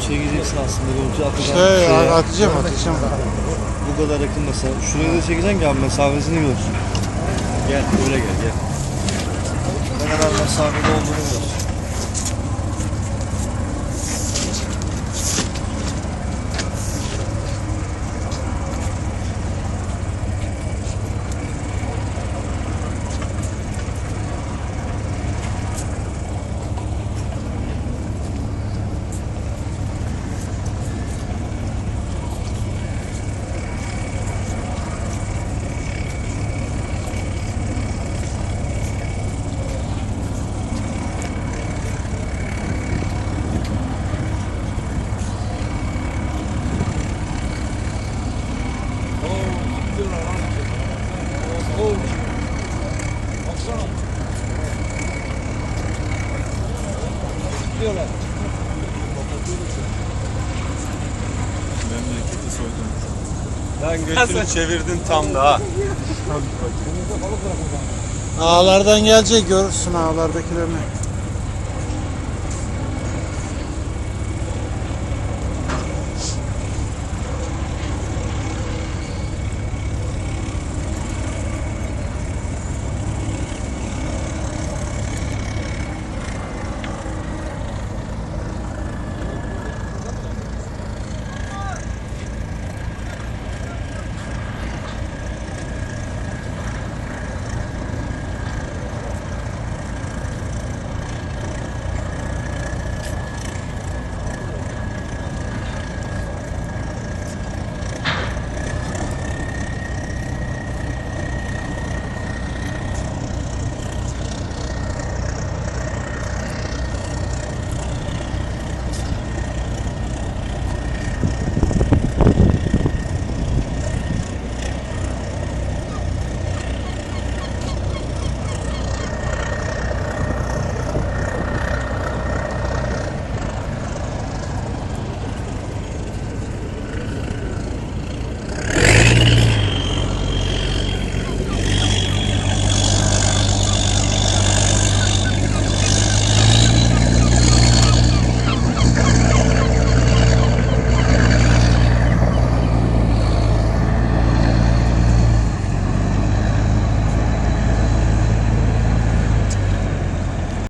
Çekeceksin aslında görüntü atacağım. Atacağım. Bu kadar yakın mesela. Şuraya da çekeceksin ki abi mesafesini görsün. Gel öyle gel. Ne kadar mesafede olduğunu gör. Diyorlar. Memleketi soydun. Lan götünü çevirdin tam da ha. Ağlardan gelecek, görürsün ağlardakilerini.